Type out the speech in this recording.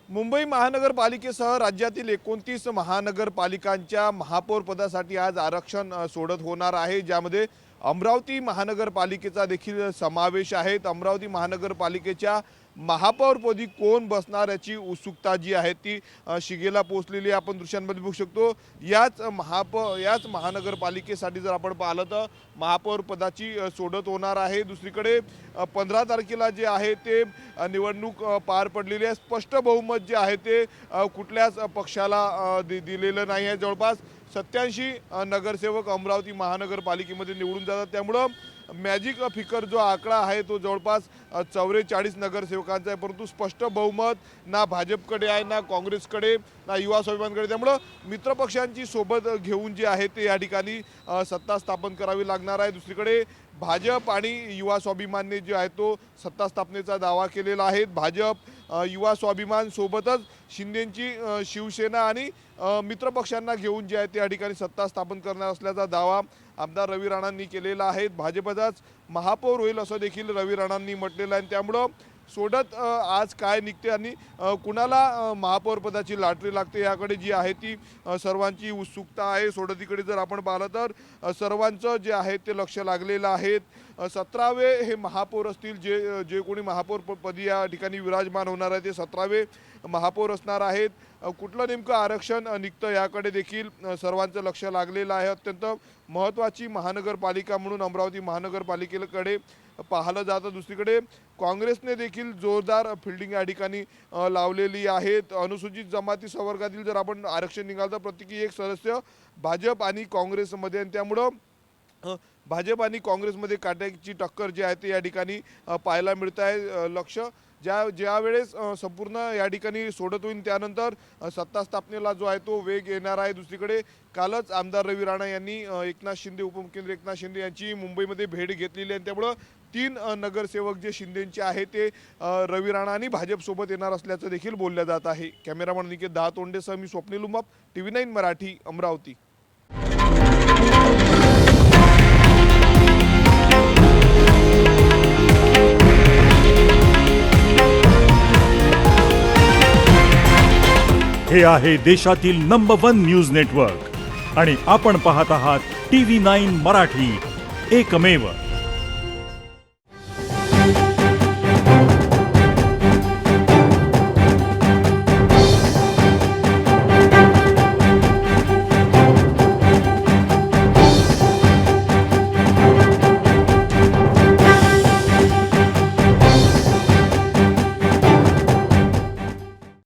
मुंबई महानगरपालिकेसह राज्यातील 29 महानगरपालिकांच्या महापौर पदासाठी आज आरक्षण सोडत होणार आहे, ज्यामध्ये अमरावती महानगरपालिकेचा देखील समावेश आहे। अमरावती महानगरपालिकेच्या महापौरपदी कोण बसणार याची उत्सुकता जी आहे ती शिगेला पोहोचलेली आपण दृश्यांमध्ये बघू शकतो। याच महानगरपालिकेसाठी जर आपण पाहिलं तर महापौर पदाची सोडत होणार आहे। दुसरीकडे 15 तारखेला जे आहे ते निवडणूक पार पडलेली आहे। स्पष्ट बहुमत जे आहे ते कुठल्याच पक्षाला दिलेलं नाही आहे। जवळपास 87 नगरसेवक अमरावती महानगरपालिकेमध्ये निवडून जातात, त्यामुळे मॅजिक फिकर जो आकडा आहे तो जवळपास 44 नगरसेवकांचा आहे, परंतु स्पष्ट बहुमत ना भाजपकडे आहे, ना काँग्रेसकडे, ना युवा स्वाभिमानकडे। त्यामुळे मित्रपक्षांची सोबत घेऊन जे आहे ते या ठिकाणी सत्ता स्थापन करावी लागणार आहे। दुसरीकडे भाजप आणि युवा स्वाभिमानने जे आहे तो सत्ता स्थापनेचा दावा केलेला आहे। भाजप युवा स्वाभिमान सोबतच शिंदेची शिवसेना आणि मित्रपक्षांना घेऊन जे आहे ते या ठिकाणी सत्ता स्थापन करणार असल्याचा दावा आमदार रवी राणांनी केलेला आहे। भाजपचाच महापौर होईल असं देखील रवी राणांनी म्हटलेलं आहे। त्यामुळे सोडत आज काय निघते आणि कुणाला महापौर पदाची लॉटरी लागते याकडे जी आहे ती सर्वांची उत्सुकता आहे। सोडतीकडे जर आपण पाहिलं तर सर्वांचं जे आहे ते लक्ष लागलेलं आहे। 17वे हे महापौर असतील, जे कोणी महापौर पदी या ठिकाणी विराजमान होणार आहे ते 17वे महापौर असणार आहेत। कुठलं नेमकं आरक्षण निघतं याकडे देखील सर्वांचं लक्ष लागलेलं आहे। अत्यंत महत्त्वाची महानगरपालिका म्हणून अमरावती महानगरपालिकेकडे पाहिलं जातं। दुसरीकडे काँग्रेसने देखील जोरदार फिल्डिंग या ठिकाणी लावलेली आहे। अनुसूचित जमाती संवर्गातील जर आपण आरक्षण निघालं तर प्रत्येकी एक सदस्य भाजप आणि काँग्रेसमध्ये, आणि त्यामुळं भाजप आणि काँग्रेसमध्ये काट्याची टक्कर जी आहे ते या ठिकाणी पाहायला मिळत आहे। लक्ष ज्या वेळेस संपूर्ण या ठिकाणी सोडत होईल त्यानंतर सत्ता स्थापनेला जो आहे तो वेग येणार आहे। दुसरीकडे कालच आमदार रवी राणा यांनी एकनाथ शिंदे, उपमुख्यमंत्री एकनाथ शिंदे यांची मुंबईमध्ये भेट घेतलेली आहे। त्यामुळे 3 नगरसेवक जे शिंदेचे आहे ते रवी राणा आणि भाजपसोबत येणार असल्याचं देखील बोललं जात आहे। कॅमेरामन निकेत दहातोंडेसह मी स्वप्नील उमाप, TV9 मराठी, अमरावती। हे आहे देशातील नंबर 1 न्यूज नेटवर्क आणि आपण पाहत आहात TV9 मराठी, एकमेव।